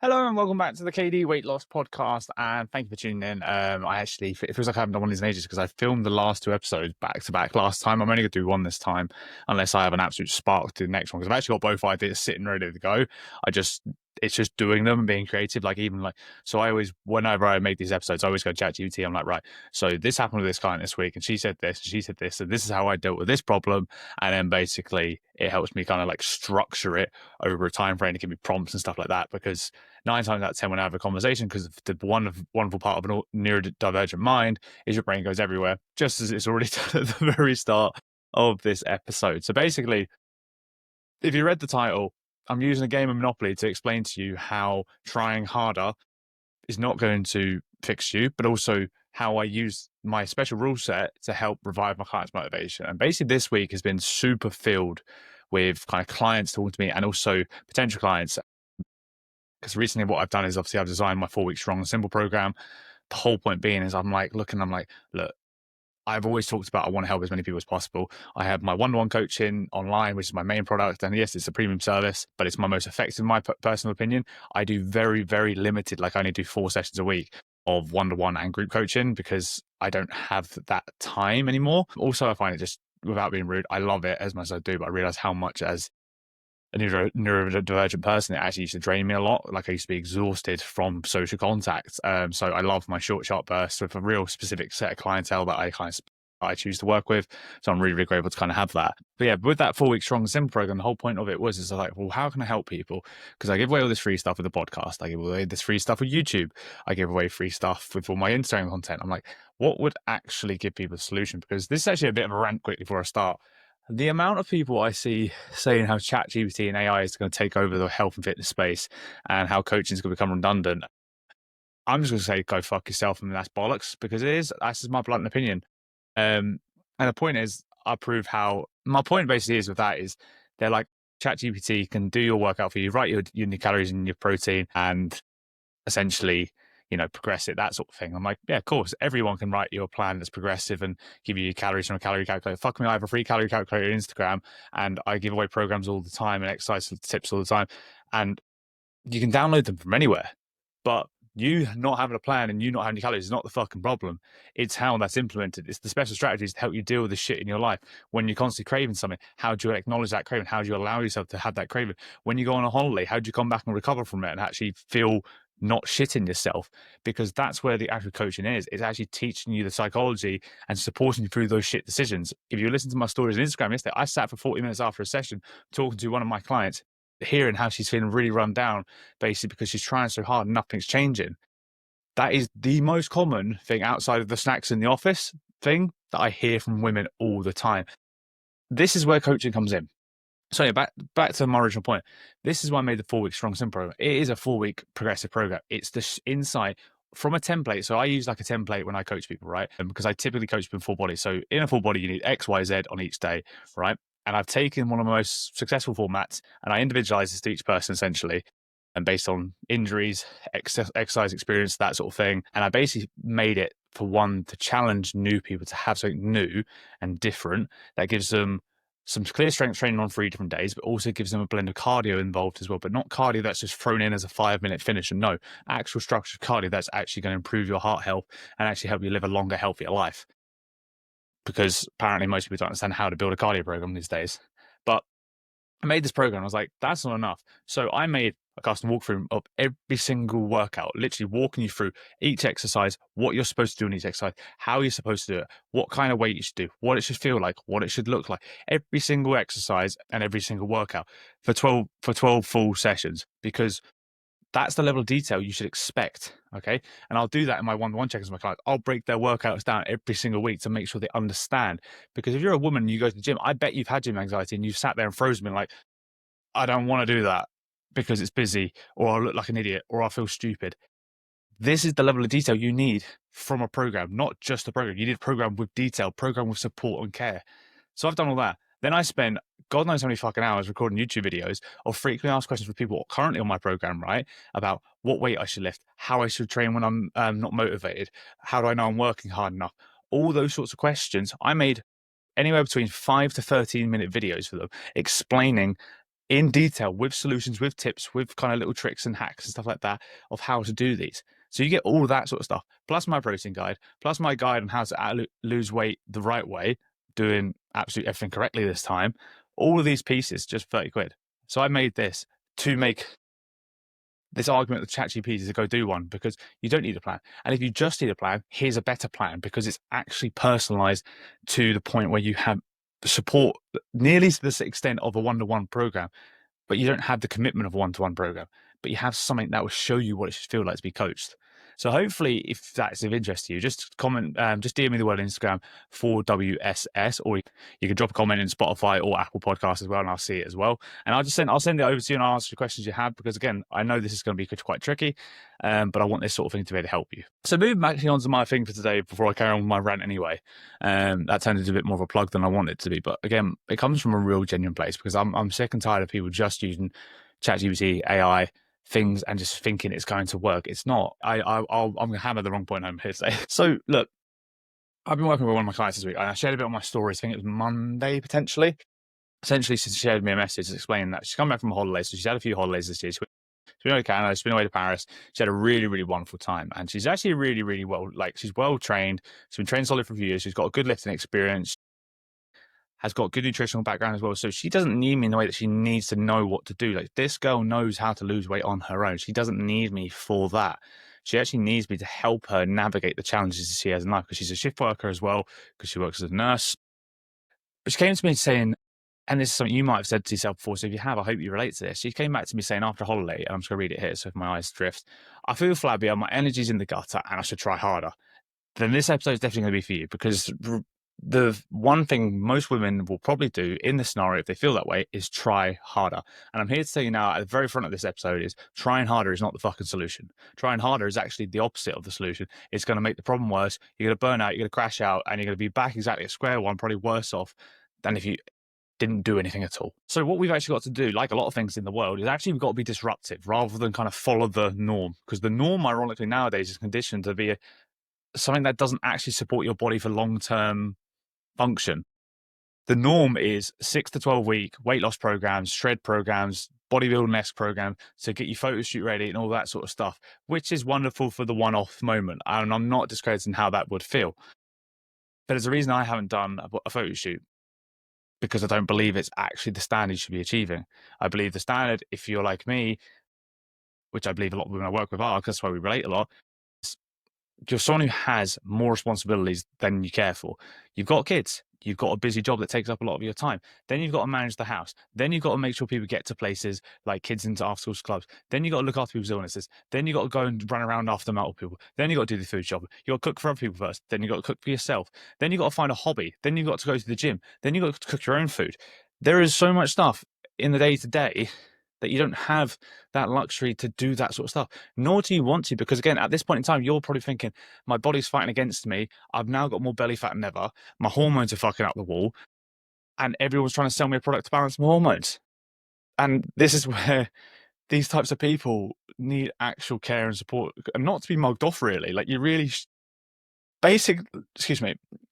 Hello and welcome back to the KD Weight Loss Podcast, and thank you for tuning in. It feels like I haven't done one of these in ages because I filmed the last two episodes back to back last time. I'm only going to do one this time, unless I have an absolute spark to the next one, because I've actually got both ideas sitting ready to go. It's just doing them and being creative. So I always, whenever I make these episodes, I always go ChatGPT. I'm like, right, so this happened with this client this week, and she said this, and she said this, and this is how I dealt with this problem. And then basically it helps me kind of like structure it over a time frame to give me prompts and stuff like that, because 9 times out of 10 when I have a conversation, because the wonderful part of a neurodivergent mind is your brain goes everywhere, just as it's already done at the very start of this episode. So basically, if you read the title, I'm using a game of Monopoly to explain to you how trying harder is not going to fix you, but also how I use my special rule set to help revive my clients' motivation. And basically this week has been super filled with kind of clients talking to me and also potential clients. Because recently what I've done is obviously I've designed my 4-week strong and simple program. The whole point being is I'm like, look, I've always talked about I want to help as many people as possible. I have my one-to-one coaching online, which is my main product. And yes, it's a premium service, but it's my most effective, in my personal opinion. I do very, very limited, like I only do 4 sessions a week of one-to-one and group coaching because I don't have that time anymore. Also, I find it just, without being rude, I love it as much as I do, but I realize how much as a neurodivergent person, it actually used to drain me a lot. Like I used to be exhausted from social contact. So I love my short, sharp bursts with a real specific set of clientele that I choose to work with. So I'm really, really grateful to kind of have that. But yeah, with that 4-week strong and simple program, the whole point of it is like, well, how can I help people? Because I give away all this free stuff with the podcast. I give away this free stuff with YouTube. I give away free stuff with all my Instagram content. I'm like, what would actually give people a solution? Because this is actually a bit of a rant quickly before I start. The amount of people I see saying how ChatGPT and AI is going to take over the health and fitness space and how coaching is going to become redundant, I'm just going to say, go fuck yourself. And that's bollocks, because it is. That's just my blunt opinion. And the point is, I prove how my point basically is with that is they're like, ChatGPT can do your workout for you, write your calories and your protein, and essentially, progress it, that sort of thing. I'm like, yeah, of course, everyone can write your plan that's progressive and give you your calories from a calorie calculator. Fuck me, I have a free calorie calculator on Instagram, and I give away programs all the time and exercise tips all the time. And you can download them from anywhere. But you not having a plan and you not having your calories is not the fucking problem. It's how that's implemented. It's the special strategies to help you deal with the shit in your life. When you're constantly craving something, how do you acknowledge that craving? How do you allow yourself to have that craving? When you go on a holiday, how do you come back and recover from it and actually feel not shitting yourself? Because that's where the actual coaching is. It's actually teaching you the psychology and supporting you through those shit decisions. If you listen to my stories on Instagram yesterday, I sat for 40 minutes after a session talking to one of my clients, hearing how she's feeling really run down, basically because she's trying so hard and nothing's changing. That is the most common thing outside of the snacks in the office thing that I hear from women all the time. This is where coaching comes in. So yeah, back to my original point. This is why I made the 4-week strong simple program. It is a 4-week progressive program. It's the insight from a template. So I use like a template when I coach people, right? Because I typically coach people in full body. So in a full body, you need X, Y, Z on each day, right? And I've taken one of my most successful formats and I individualize this to each person essentially, and based on injuries, exercise experience, that sort of thing. And I basically made it for one to challenge new people to have something new and different that gives them some clear strength training on 3 different days, but also gives them a blend of cardio involved as well. But not cardio that's just thrown in as a 5-minute finish. And no, actual structured cardio that's actually going to improve your heart health and actually help you live a longer, healthier life. Because apparently most people don't understand how to build a cardio program these days. But I made this program. I was like, that's not enough. So I made a custom walkthrough of every single workout, literally walking you through each exercise, what you're supposed to do in each exercise, how you're supposed to do it, what kind of weight you should do, what it should feel like, what it should look like, every single exercise and every single workout for 12 full sessions, because that's the level of detail you should expect, okay? And I'll do that in my one-to-one check-ins with my clients. I'll break their workouts down every single week to make sure they understand. Because if you're a woman and you go to the gym, I bet you've had gym anxiety and you've sat there and frozen and like, I don't want to do that because it's busy, or I look like an idiot, or I feel stupid. This is the level of detail you need from a program, not just a program. You need a program with detail, program with support and care. So I've done all that. Then I spent God knows how many fucking hours recording YouTube videos of frequently asked questions for people currently on my program, right? About what weight I should lift, how I should train when I'm not motivated, how do I know I'm working hard enough? All those sorts of questions. I made anywhere between 5 to 13-minute videos for them, explaining in detail with solutions, with tips, with kind of little tricks and hacks and stuff like that of how to do these. So you get all that sort of stuff, plus my protein guide, plus my guide on how to lose weight the right way, doing absolutely everything correctly this time. All of these pieces, just 30 quid. So I made this to make this argument with ChatGPT is to go do one, because you don't need a plan. And if you just need a plan, here's a better plan, because it's actually personalized to the point where you have support nearly to the extent of a one-to-one program, but you don't have the commitment of a one-to-one program, but you have something that will show you what it should feel like to be coached. So hopefully, if that's of interest to you, just comment, just DM me the word on Instagram for WSS, or you can drop a comment in Spotify or Apple Podcasts as well, and I'll see it as well. And I'll send it over to you, and I'll answer the questions you have, because again, I know this is going to be quite tricky, but I want this sort of thing to be able to help you. So moving back on to my thing for today, before I carry on with my rant anyway, that turned into a bit more of a plug than I wanted it to be. But again, it comes from a real genuine place, because I'm sick and tired of people just using ChatGPT, AI, things and just thinking it's going to work. It's not. I'm going to hammer the wrong point home here today. So look, I've been working with one of my clients this week, and I shared a bit on my stories. I think it was Monday, potentially. Essentially, she shared me a message explaining that she's come back from a holiday. So she's had a few holidays this year. She's been away to Canada, she's been away to Paris. She had a really, really wonderful time. And she's actually really, really well, like, she's well trained. She's been trained solid for a few years. She's got a good lifting experience, has got good nutritional background as well. So she doesn't need me in the way that she needs to know what to do. Like, this girl knows how to lose weight on her own. She doesn't need me for that. She actually needs me to help her navigate the challenges she has in life, because she's a shift worker as well, because she works as a nurse. But she came to me saying, and this is something you might have said to yourself before, so if you have, I hope you relate to this. She came back to me saying after a holiday, and I'm just going to read it here, so if my eyes drift, I feel flabbier, my energy's in the gutter, and I should try harder. Then this episode is definitely going to be for you, because the one thing most women will probably do in this scenario, if they feel that way, is try harder. And I'm here to tell you now, at the very front of this episode, is trying harder is not the fucking solution. Trying harder is actually the opposite of the solution. It's going to make the problem worse. You're going to burn out, you're going to crash out, and you're going to be back exactly at square one, probably worse off than if you didn't do anything at all. So what we've actually got to do, like a lot of things in the world, is actually we've got to be disruptive rather than kind of follow the norm. Because the norm, ironically, nowadays is conditioned to be something that doesn't actually support your body for long-term function. The norm is 6 to 12 week weight loss programs, shred programs, bodybuilding-esque programs to get you photo shoot ready and all that sort of stuff, which is wonderful for the one-off moment. And I'm not discrediting how that would feel. But there's a reason I haven't done a photo shoot, because I don't believe it's actually the standard you should be achieving. I believe the standard, if you're like me, which I believe a lot of women I work with are, because that's why we relate a lot, you're someone who has more responsibilities than you care for. You've got kids. You've got a busy job that takes up a lot of your time. Then you've got to manage the house. Then you've got to make sure people get to places like kids into after-school clubs. Then you've got to look after people's illnesses. Then you've got to go and run around after multiple people. Then you've got to do the food shopping. You've got to cook for other people first. Then you've got to cook for yourself. Then you've got to find a hobby. Then you've got to go to the gym. Then you've got to cook your own food. There is so much stuff in the day-to-day that you don't have that luxury to do that sort of stuff, nor do you want to, because again, at this point in time, you're probably thinking, my body's fighting against me. I've now got more belly fat than ever. My hormones are fucking up the wall, and everyone's trying to sell me a product to balance my hormones. And this is where these types of people need actual care and support, and not to be mugged off, really. Like, you really basically,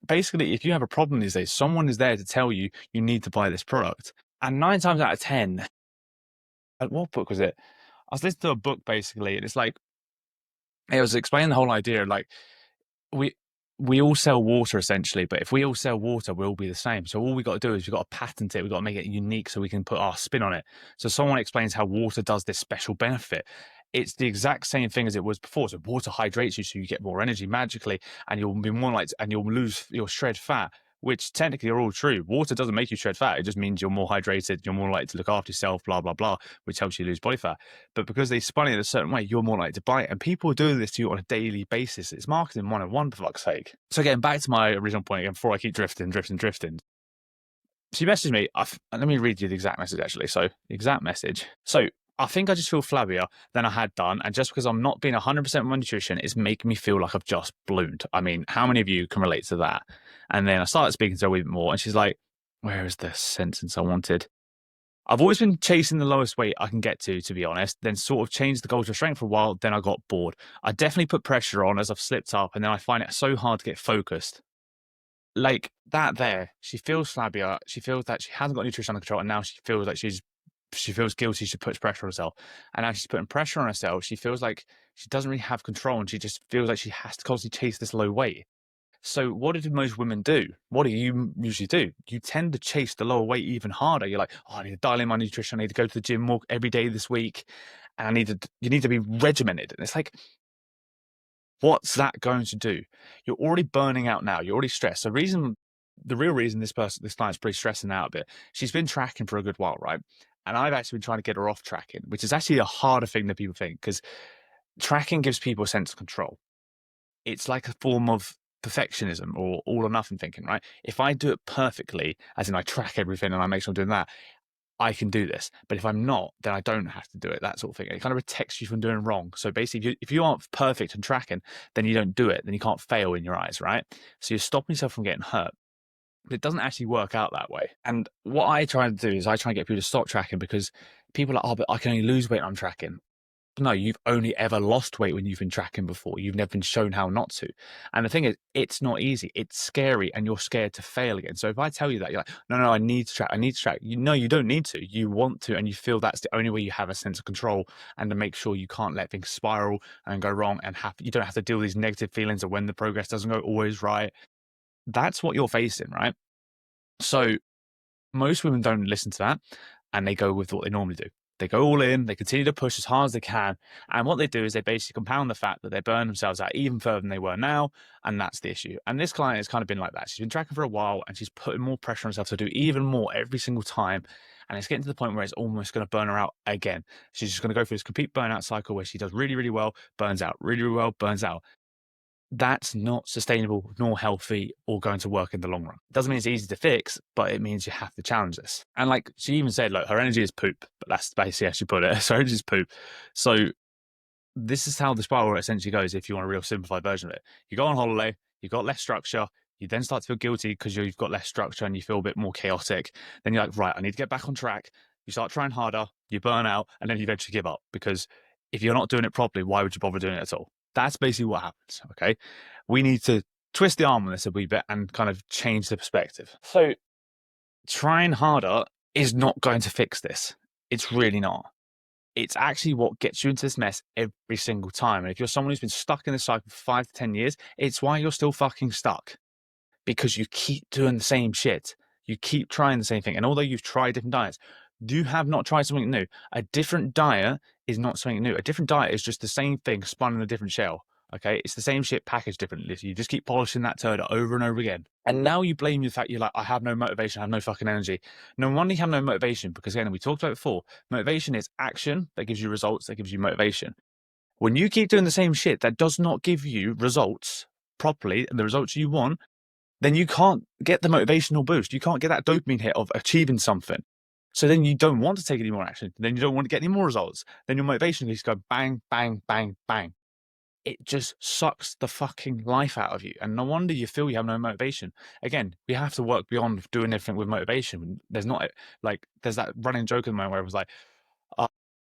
if you have a problem these days, someone is there to tell you you need to buy this product. And 9 times out of 10, what book was it? I was listening to a book, basically, and it's like, it was explaining the whole idea, like, we all sell water, essentially, but if we all sell water, we'll all be the same. So all we got to do is we've got to patent it. We've got to make it unique so we can put our spin on it. So someone explains how water does this special benefit. It's the exact same thing as it was before. So water hydrates you, so you get more energy magically, and you'll be more like, and you'll shred fat, which technically are all true. Water doesn't make you shred fat. It just means you're more hydrated, you're more likely to look after yourself, blah, blah, blah, which helps you lose body fat. But because they spun it a certain way, you're more likely to buy it. And people do this to you on a daily basis. It's marketing 101, for fuck's sake. So getting back to my original point again, before I keep drifting. She messaged me. Let me read you the exact message, actually. So, the exact message. So, I think I just feel flabbier than I had done. And just because I'm not being 100% with my nutrition, it's making me feel like I've just ballooned. I mean, how many of you can relate to that? And then I started speaking to her a wee bit more, and she's like, where is the sentence I wanted? I've always been chasing the lowest weight I can get to be honest, then sort of changed the goal to strength for a while, then I got bored. I definitely put pressure on as I've slipped up, and then I find it so hard to get focused. Like that there, she feels flabbier. She feels that she hasn't got nutrition under control, and now she feels like she's she feels guilty. She puts pressure on herself, and as she's putting pressure on herself, she feels like she doesn't really have control, and she just feels like she has to constantly chase this low weight. So what do most women do? What do you usually do? You tend to chase the lower weight even harder. You're like, oh, I need to dial in my nutrition. I need to go to the gym more every day this week, and you need to be regimented. And it's like, what's that going to do? You're already burning out now. You're already stressed. So the real reason this client's pretty stressing out a bit, she's been tracking for a good while, right? And I've actually been trying to get her off tracking, which is actually a harder thing than people think, because tracking gives people a sense of control. It's like a form of perfectionism or all or nothing thinking, right? If I do it perfectly, as in I track everything and I make sure I'm doing that, I can do this. But if I'm not, then I don't have to do it, that sort of thing. It kind of protects you from doing wrong. So basically, if you aren't perfect in tracking, then you don't do it. Then you can't fail in your eyes, right? So you're stopping yourself from getting hurt. But it doesn't actually work out that way. And what I try to do is I try and get people to stop tracking, because people are like, oh, but I can only lose weight when I'm tracking. No, you've only ever lost weight when you've been tracking before. You've never been shown how not to. And the thing is, it's not easy. It's scary, and you're scared to fail again. So if I tell you that, you're like, no, I need to track. I need to track. You know, you don't need to. You want to, and you feel that's the only way you have a sense of control, and to make sure you can't let things spiral and go wrong, and you don't have to deal with these negative feelings of when the progress doesn't go always right. That's what you're facing, right? So most women don't listen to that, and they go with what they normally do. They go all in, they continue to push as hard as they can. And what they do is they basically compound the fact that they burn themselves out even further than they were now. And that's the issue. And this client has kind of been like that. She's been tracking for a while, and she's putting more pressure on herself to do even more every single time. And it's getting to the point where it's almost going to burn her out again. She's just going to go through this complete burnout cycle where she does really, really well, burns out, really, really well, burns out. That's not sustainable nor healthy or going to work in the long run. It doesn't mean it's easy to fix, but it means you have to challenge this. And like she even said, like, her energy is poop, but that's basically how she put it. Her energy is poop. So this is how the spiral essentially goes if you want a real simplified version of it. You go on holiday, you've got less structure, you then start to feel guilty because you've got less structure and you feel a bit more chaotic. Then you're like, right, I need to get back on track. You start trying harder, you burn out, and then you eventually give up, because if you're not doing it properly, why would you bother doing it at all? That's basically what happens, okay? We need to twist the arm on this a wee bit and kind of change the perspective. So trying harder is not going to fix this. It's really not. It's actually what gets you into this mess every single time. And if you're someone who's been stuck in this cycle for 5 to 10 years, it's why you're still fucking stuck. Because you keep doing the same shit. You keep trying the same thing. And although you've tried different diets, you have not tried something new. A different diet is not something new. A different diet is just the same thing spun in a different shell. Okay, it's the same shit packaged differently. So you just keep polishing that turd over and over again. And now you blame the fact you're like, I have no motivation, I have no fucking energy. No wonder you have no motivation, because again, we talked about it before. Motivation is action that gives you results, that gives you motivation. When you keep doing the same shit that does not give you results properly and the results you want, then you can't get the motivational boost. You can't get that dopamine hit of achieving something. So then you don't want to take any more action. Then you don't want to get any more results. Then your motivation just go bang, bang, bang, bang. It just sucks the fucking life out of you. And no wonder you feel you have no motivation. Again, we have to work beyond doing everything with motivation. There's not like, there's that running joke in the moment where it was like,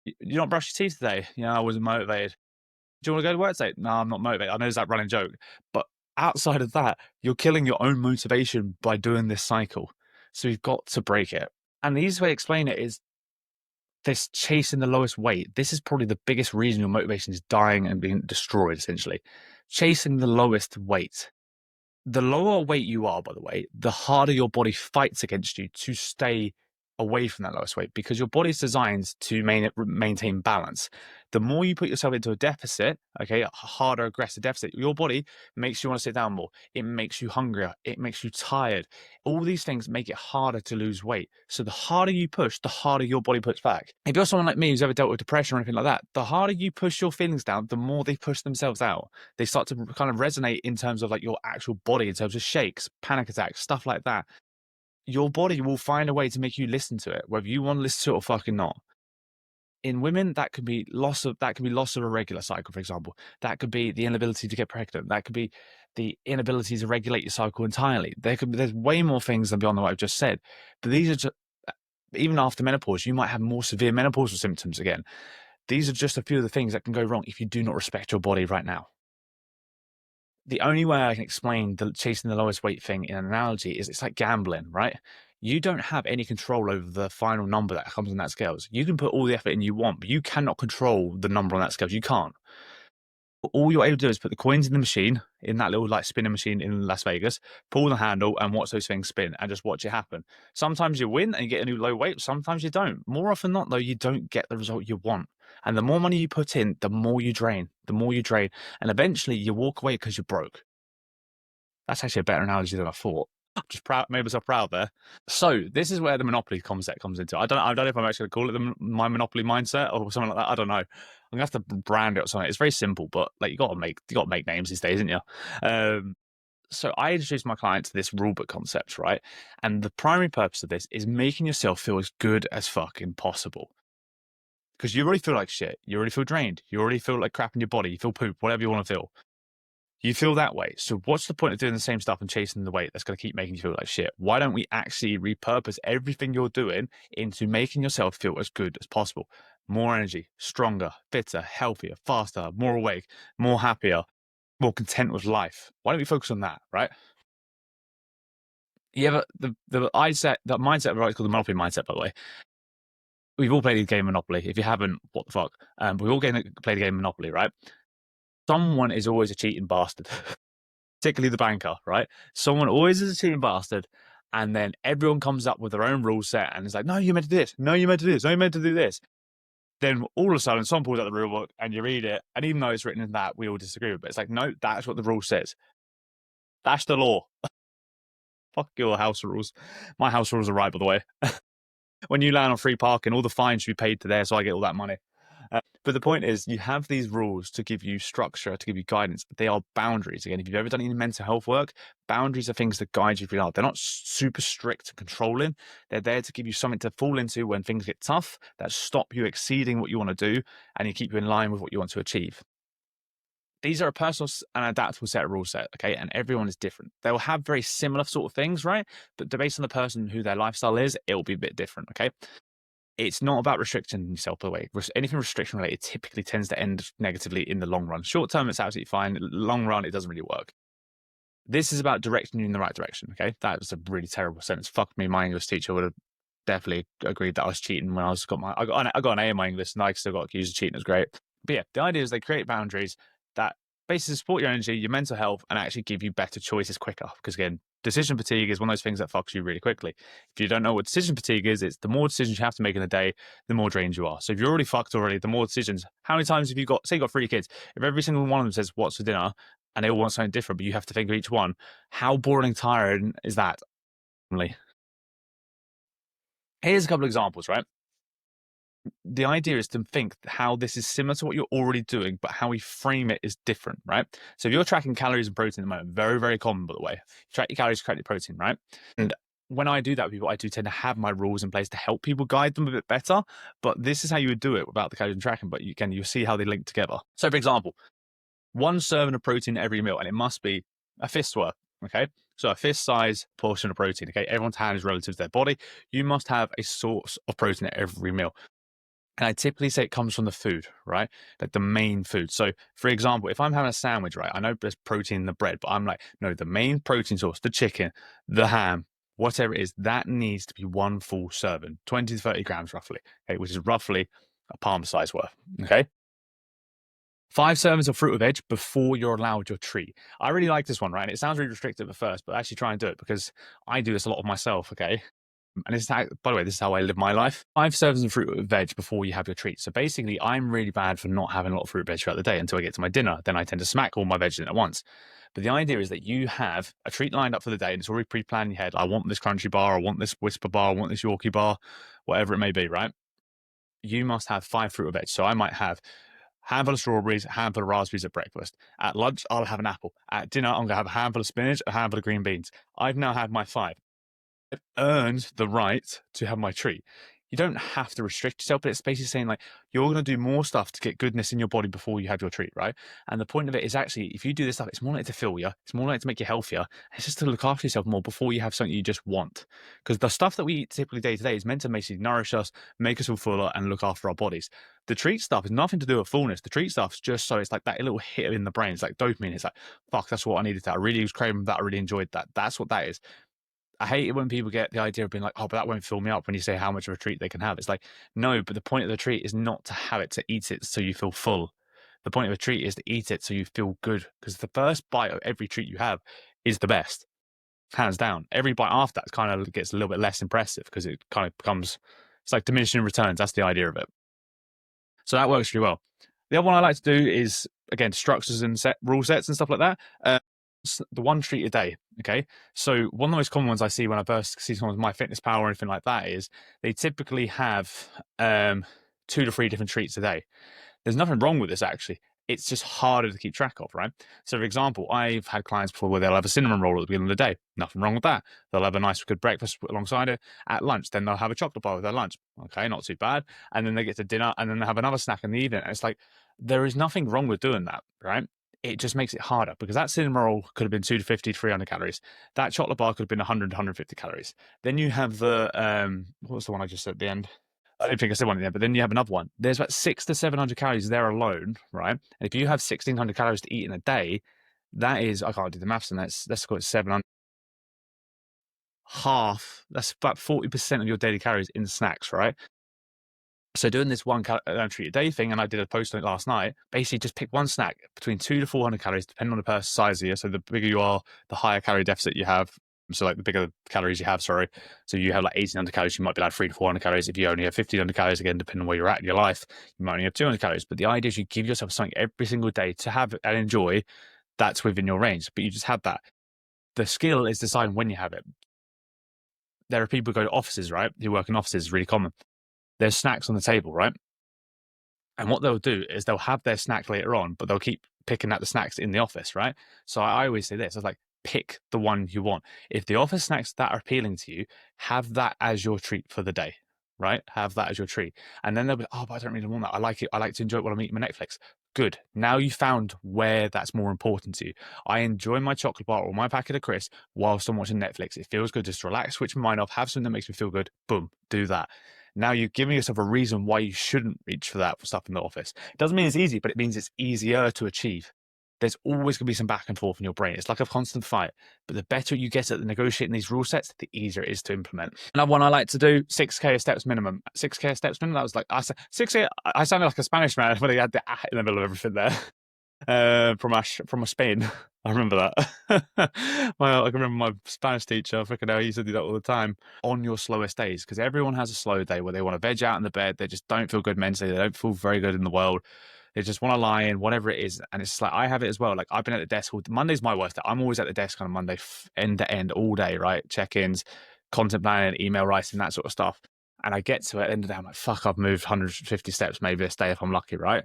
you not brush your teeth today? I wasn't motivated. Do you want to go to work today? No, I'm not motivated. I know it's that running joke. But outside of that, you're killing your own motivation by doing this cycle. So you've got to break it. And the easiest way to explain it is this chasing the lowest weight. This is probably the biggest reason your motivation is dying and being destroyed, essentially. Chasing the lowest weight. The lower weight you are, by the way, the harder your body fights against you to stay away from that lowest weight, because your body's designed to maintain balance. The more you put yourself into a deficit, okay, a harder, aggressive deficit, your body makes you want to sit down more. It makes you hungrier. It makes you tired. All these things make it harder to lose weight. So the harder you push, the harder your body puts back. If you're someone like me who's ever dealt with depression or anything like that, the harder you push your feelings down, the more they push themselves out. They start to kind of resonate in terms of like your actual body, in terms of shakes, panic attacks, stuff like that. Your body will find a way to make you listen to it, whether you want to listen to it or fucking not. In women, that could be loss of a regular cycle, for example. That could be the inability to get pregnant. That could be the inability to regulate your cycle entirely. There's way more things than beyond what I've just said. But these are just, even after menopause, you might have more severe menopausal symptoms again. These are just a few of the things that can go wrong if you do not respect your body right now. The only way I can explain the chasing the lowest weight thing in an analogy is it's like gambling, right? you don't have any control over the final number that comes on that scales. You can put all the effort in you want, but you cannot control the number on that scales. You can't. All you're able to do is put the coins in the machine, in that little like spinning machine in Las Vegas, pull the handle and watch those things spin and just watch it happen. Sometimes you win and you get a new low weight, sometimes you don't. More often than not, though, you don't get the result you want. And the more money you put in, the more you drain, and eventually you walk away because you're broke. That's actually a better analogy than I thought. Just made myself proud there. So this is where the monopoly concept comes into. I don't know if I'm actually going to call it my monopoly mindset or something like that. I don't know. I'm gonna have to brand it or something. It's very simple, but like you got to make names these days, isn't you? So I introduced my client to this rulebook concept, right? And the primary purpose of this is making yourself feel as good as fucking possible. Because you already feel like shit. You already feel drained. You already feel like crap in your body. You feel poop, whatever you want to feel. You feel that way. So what's the point of doing the same stuff and chasing the weight that's going to keep making you feel like shit? Why don't we actually repurpose everything you're doing into making yourself feel as good as possible? More energy, stronger, fitter, healthier, faster, more awake, more happier, more content with life. Why don't we focus on that, right? You ever the mindset, right? It's called the Monopoly mindset, by the way. We've all played a game of Monopoly. If you haven't, what the fuck? We've all played a game of Monopoly, right? Someone is always a cheating bastard, particularly the banker, right? Someone always is a cheating bastard, and then everyone comes up with their own rule set and it's like, no, you meant to do this. No, you meant to do this. No, you meant to do this. Then all of a sudden, someone pulls out the rule book and you read it, and even though it's written in that, we all disagree with it. It's like, no, that's what the rule says. That's the law. Fuck your house rules. My house rules are right, by the way. When you land on free parking, all the fines should be paid to there, so I get all that money. But the point is, you have these rules to give you structure, to give you guidance. They are boundaries. Again, if you've ever done any mental health work, boundaries are things that guide you through life. They're not super strict and controlling. They're there to give you something to fall into when things get tough, that stop you exceeding what you want to do, and you keep you in line with what you want to achieve. These are a personal and adaptable set of rule set, okay? And everyone is different. They'll have very similar sort of things, right? But based on the person who their lifestyle is, it'll be a bit different, okay? It's not about restricting yourself, by the way. Anything restriction related typically tends to end negatively in the long run. Short term, it's absolutely fine. Long run, it doesn't really work. This is about directing you in the right direction, okay? That was a really terrible sentence. Fuck me, my English teacher would have definitely agreed that I was cheating when I got an A in my English and I still got accused of cheating. It was great. But yeah, the idea is they create boundaries that basically support your energy, your mental health, and actually give you better choices quicker. Because again, decision fatigue is one of those things that fucks you really quickly. If you don't know what decision fatigue is, it's the more decisions you have to make in a day, the more drained you are. So if you're already fucked already, the more decisions. How many times have you got, say you got 3 kids, if every single one of them says, what's for dinner, and they all want something different, but you have to think of each one, how boring and tiring is that? Here's a couple of examples, right? The idea is to think how this is similar to what you're already doing, but how we frame it is different, right? So if you're tracking calories and protein at the moment, very, very common, by the way, track your calories, track your protein, right? And when I do that with people, I do tend to have my rules in place to help people guide them a bit better. But this is how you would do it without the calories and tracking, but you'll see how they link together. So for example, 1 serving of protein every meal, and it must be a fist worth, okay? So a fist size portion of protein, okay? Everyone's hand is relative to their body. You must have a source of protein at every meal. And I typically say it comes from the food, right? Like the main food. So, for example, if I'm having a sandwich, right, I know there's protein in the bread, but I'm like, no, the main protein source, the chicken, the ham, whatever it is, that needs to be 1 full serving, 20 to 30 grams roughly, okay, which is roughly a palm size worth, okay? 5 servings of fruit or veg before you're allowed your treat. I really like this one, right? And it sounds really restrictive at first, but actually try and do it because I do this a lot of myself, okay? And this is how, by the way, this is how I live my life. 5 servings of fruit and veg before you have your treat. So basically, I'm really bad for not having a lot of fruit and veg throughout the day until I get to my dinner. Then I tend to smack all my veg in at once. But the idea is that you have a treat lined up for the day and it's already pre-planned in your head. I want this crunchy bar, I want this whisper bar, I want this Yorkie bar, whatever it may be, right? You must have 5 fruit or veg. So I might have a handful of strawberries, a handful of raspberries at breakfast. At lunch, I'll have an apple. At dinner, I'm going to have a handful of spinach, a handful of green beans. I've now had my 5. I've earned the right to have my treat. You don't have to restrict yourself, but it's basically saying like you're going to do more stuff to get goodness in your body before you have your treat, right? And the point of it is actually, if you do this stuff, it's more likely to fill you. It's more likely to make you healthier. It's just to look after yourself more before you have something you just want. Because the stuff that we eat typically day to day is meant to basically nourish us, make us feel fuller, and look after our bodies. The treat stuff is nothing to do with fullness. The treat stuff's just so it's like that little hit in the brain. It's like dopamine. It's like, fuck, that's what I needed. That I really was craving that. I really enjoyed that. That's what that is. I hate it when people get the idea of being like, oh, but that won't fill me up when you say how much of a treat they can have. It's like, no, but the point of the treat is not to have it to eat it so you feel full. The point of a treat is to eat it so you feel good, because the first bite of every treat you have is the best, hands down. Every bite after that kind of gets a little bit less impressive because it kind of becomes, it's like diminishing returns. That's the idea of it. So that works really well. The other one I like to do is, again, structures and rule sets and stuff like that. The one treat a day. Okay. So one of the most common ones I see when I first see someone's MyFitnessPal or anything like that is they typically have 2 to 3 different treats a day. There's nothing wrong with this, actually. It's just harder to keep track of, right? So, for example, I've had clients before where they'll have a cinnamon roll at the beginning of the day. Nothing wrong with that. They'll have a nice, good breakfast alongside it. At lunch, then they'll have a chocolate bar with their lunch. Okay, not too bad. And then they get to dinner, and then they have another snack in the evening. And it's like, there is nothing wrong with doing that, right? It just makes it harder, because that cinnamon roll could have been 250 to 300 calories. That chocolate bar could have been 100 to 150 calories. Then you have the, what was the one I just said at the end? I don't think I said one in there, but then you have another one. There's about 600 to 700 calories there alone, right? And if you have 1,600 calories to eat in a day, that is, I can't do the maths, and let's call it 700. Half, that's about 40% of your daily calories in snacks, right? So doing this one treat a day thing, and I did a post on it last night, basically just pick one snack between 200 to 400 calories, depending on the person's size of you. So the bigger you are, the higher calorie deficit you have. So like the bigger the calories you have, sorry. So you have like 1,800 calories, you might be like 300 to 400 calories. If you only have 1,500 calories, again, depending on where you're at in your life, you might only have 200 calories. But the idea is you give yourself something every single day to have and enjoy that's within your range, but you just have that. The skill is deciding when you have it. There are people who go to offices, right? Who work in offices, really common. There's snacks on the table, right? And what they'll do is they'll have their snack later on, but they'll keep picking at the snacks in the office, right? So I always say this, I was like, pick the one you want. If the office snacks that are appealing to you, have that as your treat for the day, right? Have that as your treat. And then they'll be, oh, but I don't really want that. I like it. I like to enjoy it while I'm eating my Netflix. Good. Now you found where that's more important to you. I enjoy my chocolate bar or my packet of crisps whilst I'm watching Netflix. It feels good. Just relax, switch my mind off, have something that makes me feel good. Boom, do that. Now you're giving yourself a reason why you shouldn't reach for that stuff in the office. It doesn't mean it's easy, but it means it's easier to achieve. There's always going to be some back and forth in your brain. It's like a constant fight. But the better you get at negotiating these rule sets, the easier it is to implement. Another one I like to do, 6K steps minimum. 6K steps minimum, that was like, I said, 6K, I sounded like a Spanish man when he had the in the middle of everything there. From Spain. I remember that. Well, I can remember my Spanish teacher, freaking hell, he used to do that all the time on your slowest days, because everyone has a slow day where they want to veg out in the bed, they just don't feel good mentally, they don't feel very good in the world, they just want to lie in, whatever it is. And it's like, I have it as well. Like, I've been at the desk Monday's my worst day. I'm always at the desk on a Monday, end to end, all day, right? Check-ins, content planning, email writing, that sort of stuff. And I get to it at the end of the day, I'm like, fuck, I've moved 150 steps maybe this day if I'm lucky, right?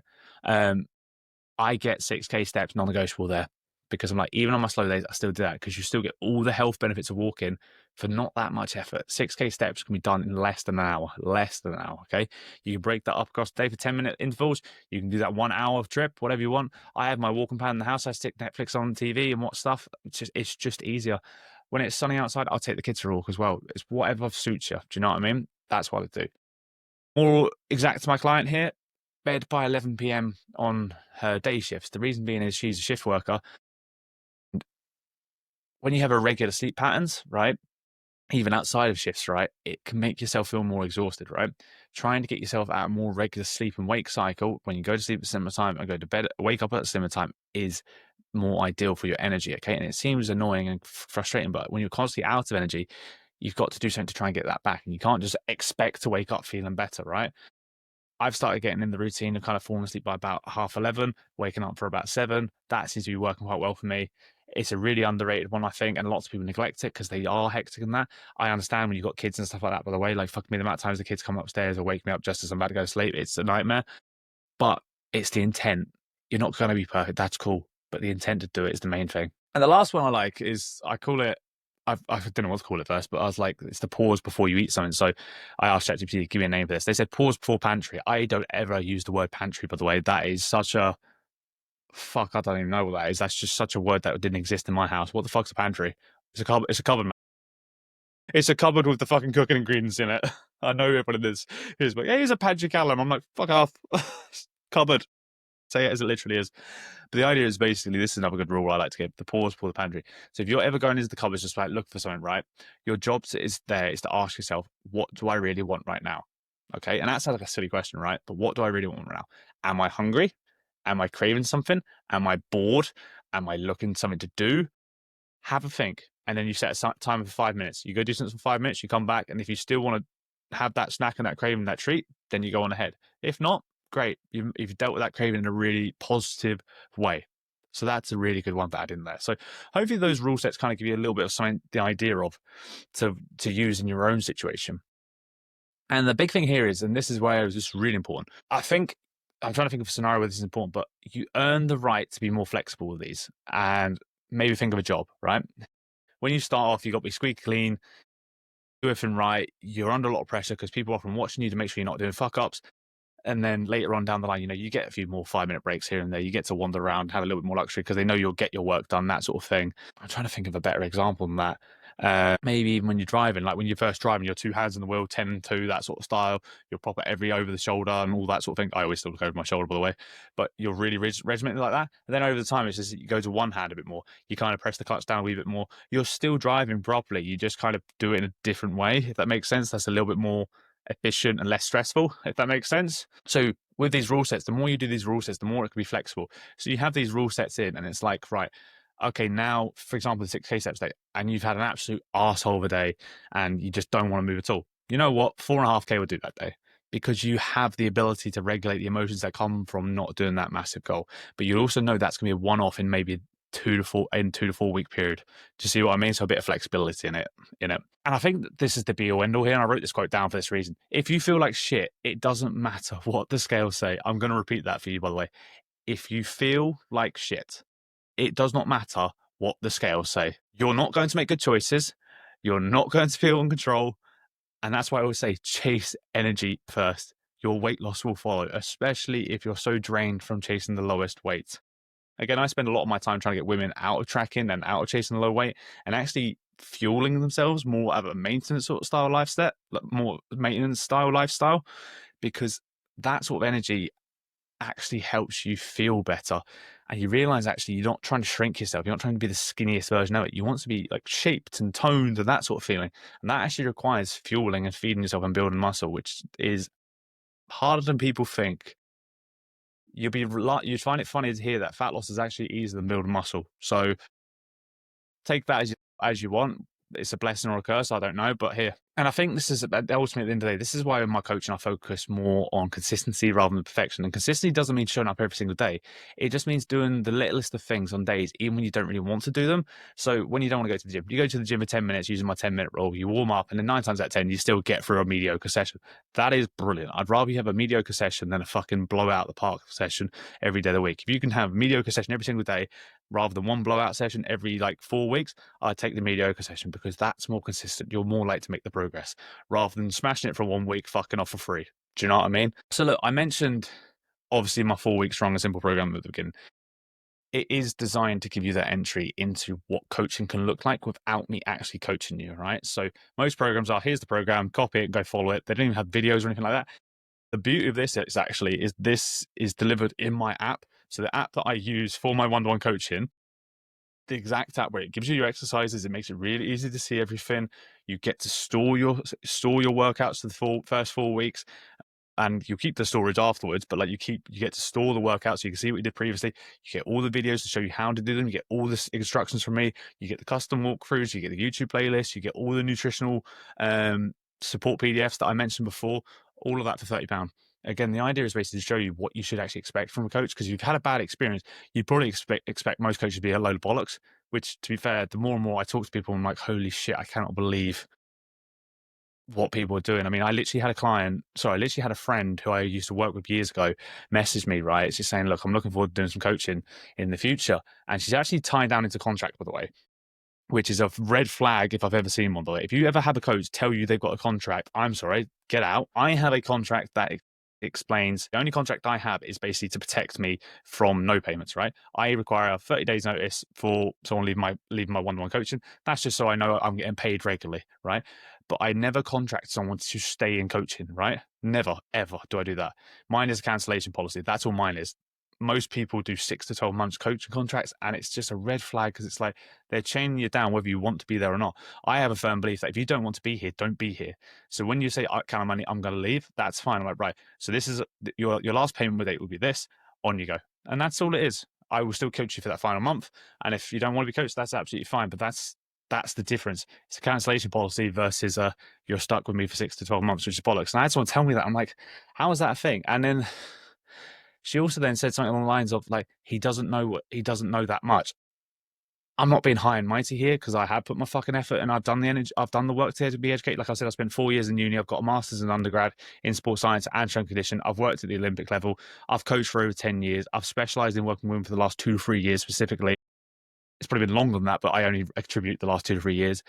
I get 6K steps non-negotiable there, because I'm like, even on my slow days, I still do that, because you still get all the health benefits of walking for not that much effort. 6K steps can be done in less than an hour, okay? You can break that up across the day for 10-minute intervals. You can do that 1 hour trip, whatever you want. I have my walking pad in the house. I stick Netflix on TV and watch stuff. It's just easier. When it's sunny outside, I'll take the kids for a walk as well. It's whatever suits you. Do you know what I mean? That's what I do. More exact to my client here, bed by 11 p.m. on her day shifts. The reason being is she's a shift worker. When you have irregular sleep patterns, right, even outside of shifts, right, it can make yourself feel more exhausted, right? Trying to get yourself out a more regular sleep and wake cycle when you go to sleep at a similar time and go to bed, wake up at a similar time, is more ideal for your energy, okay? And it seems annoying and frustrating, but when you're constantly out of energy, you've got to do something to try and get that back. And you can't just expect to wake up feeling better, right? I've started getting in the routine of kind of falling asleep by about 11:30, waking up for about 7. That seems to be working quite well for me. It's a really underrated one, I think, and lots of people neglect it because they are hectic in that. I understand when you've got kids and stuff like that, by the way, like, fuck me, the amount of times the kids come upstairs or wake me up just as I'm about to go to sleep, it's a nightmare. But it's the intent. You're not going to be perfect. That's cool. But the intent to do it is the main thing. And the last one I like is, I call it, I don't know what to call it first, but I was like, it's the pause before you eat something. So I asked ChatGPT, give me a name for this. They said pause before pantry. I don't ever use the word pantry, by the way. That is such a, fuck, I don't even know what that is. That's just such a word that didn't exist in my house. What the fuck's a pantry? It's a cupboard. It's a cupboard, man. It's a cupboard with the fucking cooking ingredients in it. I know what it is. Here's, but yeah, here's a pantry, Callum. I'm like, fuck off. Cupboard. say it as it literally is. But the idea is basically, this is another good rule I like to give: the pause for the pantry. So if you're ever going into the cupboards just like look for something, right? Your job is to ask yourself, what do I really want right now? Okay, and that sounds like a silly question, right? But what do I really want right now? Am I hungry? Am I craving something? Am I bored? Am I looking for something to do? Have a think, and then you set a timer for 5 minutes. You go do something for 5 minutes, you come back, and if you still want to have that snack and that craving, that treat, then you go on ahead. If not, great. You've dealt with that craving in a really positive way. So that's a really good one to add in there. So hopefully those rule sets kind of give you a little bit of something, the idea of to use in your own situation. And the big thing here is, and this is where it's just really important, I think I'm trying to think of a scenario where this is important, but you earn the right to be more flexible with these. And maybe think of a job, right? When you start off, you've got to be squeaky clean, do everything right. You're under a lot of pressure because people are often watching you to make sure you're not doing fuck ups. And then later on down the line, you get a few more 5-minute breaks here and there. You get to wander around, have a little bit more luxury because they know you'll get your work done, that sort of thing. I'm trying to think of a better example than that. Maybe even when you're driving, like when you're first driving, you're 2 hands on the wheel, 10-2, that sort of style. You're proper every over the shoulder and all that sort of thing. I always still look over my shoulder, by the way, but you're really regimented like that. And then over the time, it's just you go to one hand a bit more. You kind of press the clutch down a wee bit more. You're still driving properly. You just kind of do it in a different way, if that makes sense. That's a little bit more efficient and less stressful, if that makes sense. So with these rule sets, the more you do these rule sets, the more it can be flexible. So you have these rule sets in, and it's like, right, okay, now, for example, the 6K steps day, and you've had an absolute arsehole of a day, and you just don't want to move at all. You know what? 4.5K will do that day because you have the ability to regulate the emotions that come from not doing that massive goal. But you also know that's going to be a one-off in maybe 2 to 4 week period. Do you see what I mean? So a bit of flexibility in it. And I think that this is the be all end all here. And I wrote this quote down for this reason. If you feel like shit, it doesn't matter what the scales say. I'm going to repeat that for you, by the way. If you feel like shit, it does not matter what the scales say. You're not going to make good choices. You're not going to feel in control. And that's why I always say chase energy first. Your weight loss will follow, especially if you're so drained from chasing the lowest weight. Again, I spend a lot of my time trying to get women out of tracking and out of chasing low weight and actually fueling themselves more of a maintenance sort of style lifestyle, more maintenance style lifestyle, because that sort of energy actually helps you feel better. And you realize actually you're not trying to shrink yourself. You're not trying to be the skinniest version of it. You want to be like shaped and toned and that sort of feeling. And that actually requires fueling and feeding yourself and building muscle, which is harder than people think. You'd find it funny to hear that fat loss is actually easier than building muscle. So take that as you want. It's a blessing or a curse, I don't know, but here. And I think this is ultimately at the end of the day, this is why in my coaching I focus more on consistency rather than perfection. And consistency doesn't mean showing up every single day. It just means doing the littlest of things on days, even when you don't really want to do them. So when you don't want to go to the gym, you go to the gym for 10 minutes using my 10-minute rule, you warm up, and then 9 times out of 10, you still get through a mediocre session. That is brilliant. I'd rather you have a mediocre session than a fucking blowout the park session every day of the week. If you can have a mediocre session every single day, rather than one blowout session every 4 weeks, I'd take the mediocre session because that's more consistent. You're more likely to make the progress rather than smashing it for 1 week, fucking off for free. Do you know what I mean? So look, I mentioned obviously my 4-week strong and simple program at the beginning. It is designed to give you that entry into what coaching can look like without me actually coaching you, right? So most programs are, here's the program, copy it, go follow it. They don't even have videos or anything like that. The beauty of this is this is delivered in my app. So the app that I use for my one-to-one coaching, the exact app where it gives you your exercises, it makes it really easy to see everything. You get to store your workouts for the first 4 weeks, and you keep the storage afterwards. But you get to store the workouts so you can see what you did previously. You get all the videos to show you how to do them. You get all the instructions from me. You get the custom walkthroughs. You get the YouTube playlist. You get all the nutritional support PDFs that I mentioned before. All of that for £30. Again, the idea is basically to show you what you should actually expect from a coach, because if you've had a bad experience, you'd probably expect most coaches to be a load of bollocks, which, to be fair, the more and more I talk to people, I'm like, holy shit, I cannot believe what people are doing. I mean, I literally had a friend who I used to work with years ago message me, right? She's saying, look, I'm looking forward to doing some coaching in the future. And she's actually tied down into contract, by the way, which is a red flag if I've ever seen one, by the way. If you ever have a coach tell you they've got a contract, I'm sorry, get out. I have a contract that explains the only contract I have is basically to protect me from no payments, right? I require a 30 days notice for someone leaving my one-to-one coaching. That's just so I know I'm getting paid regularly, right? But I never contract someone to stay in coaching, right? Never, ever do I do that. Mine is a cancellation policy. That's all mine is. most people do 6 to 12 months coaching contracts, and it's just a red flag because it's like they're chaining you down whether you want to be there or not. I have a firm belief that if you don't want to be here, don't be here. So when you say, I count money, I'm going to leave, that's fine. I'm like, right, so this is your last payment date will be this, on you go. And that's all it is. I will still coach you for that final month. And if you don't want to be coached, that's absolutely fine. But that's the difference. It's a cancellation policy versus you're stuck with me for 6 to 12 months, which is bollocks. And I had someone tell me that. I'm like, how is that a thing? And then she also then said something along the lines of like, he doesn't know that much. I'm not being high and mighty here because I have put my fucking effort and I've done the energy, I've done the work to be educated. Like I said, I spent 4 years in uni. I've got a master's in undergrad in sports science and strength conditioning. I've worked at the Olympic level. I've coached for over 10 years. I've specialized in working with women for the last 2 to 3 years specifically. It's probably been longer than that, but I only attribute the last 2 to 3 years.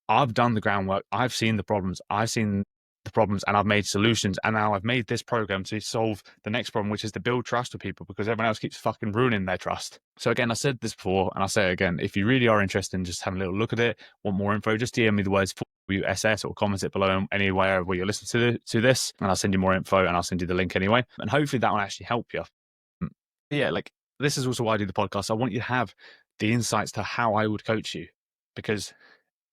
I've done the groundwork. I've seen the problems. And I've made solutions. And now I've made this program to solve the next problem, which is to build trust with people because everyone else keeps fucking ruining their trust. So again, I said this before and I'll say it again. If you really are interested in just having a little look at it, want more info, just DM me the words SS or comment it below anywhere where you're listening to this. And I'll send you more info and I'll send you the link anyway. And hopefully that will actually help you. Yeah, like this is also why I do the podcast. I want you to have the insights to how I would coach you because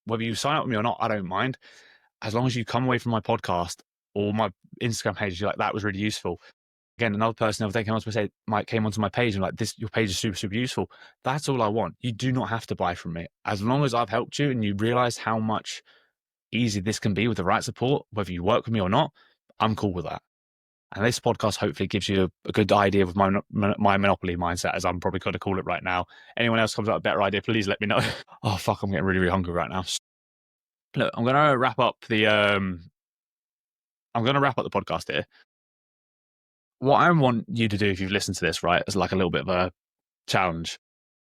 whether you sign up with me or not, I don't mind. As long as you come away from my podcast or my Instagram page, you're like, that was really useful. Again, another person the other day came onto my page and like, your page is super, super useful. That's all I want. You do not have to buy from me. As long as I've helped you and you realize how much easier this can be with the right support, whether you work with me or not, I'm cool with that. And this podcast hopefully gives you a good idea of my monopoly mindset, as I'm probably going to call it right now. Anyone else comes up with a better idea, please let me know. Oh, fuck, I'm getting really, really hungry right now. Look, I'm going to wrap up the podcast here. What I want you to do if you've listened to this, right, is like a little bit of a challenge.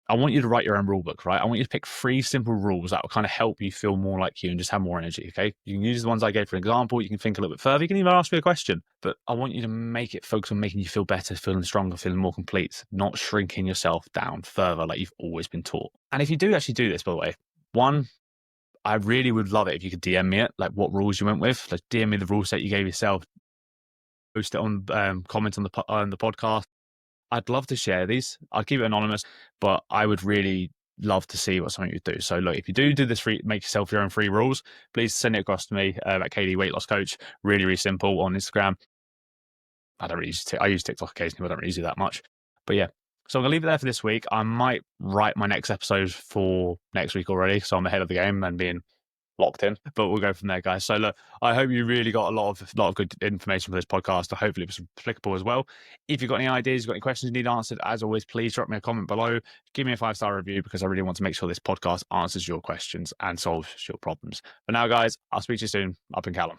I want you to write your own rule book, right? I want you to pick 3 simple rules that will kind of help you feel more like you and just have more energy, okay? You can use the ones I gave for example. You can think a little bit further. You can even ask me a question. But I want you to make it focus on making you feel better, feeling stronger, feeling more complete, not shrinking yourself down further like you've always been taught. And if you do actually do this, by the way, one, I really would love it if you could DM me it, like what rules you went with. Like DM me the rule set you gave yourself. Post it on comment on the podcast. I'd love to share these. I'll keep it anonymous, but I would really love to see what something you do. So look, if you do this make yourself your own 3 rules, please send it across to me at KD Weight Loss Coach. Really, really simple on Instagram. I don't really I use TikTok occasionally, but I don't really use it that much. But yeah, so I'm going to leave it there for this week. I might write my next episode for next week already, so I'm ahead of the game and being locked in, but we'll go from there, guys. So look, I hope you really got a lot of good information for this podcast. Hopefully it was applicable as well. If you've got any ideas, you've got any questions you need answered, as always, please drop me a comment below. Give me a 5-star review because I really want to make sure this podcast answers your questions and solves your problems. But now, guys, I'll speak to you soon up in Callum.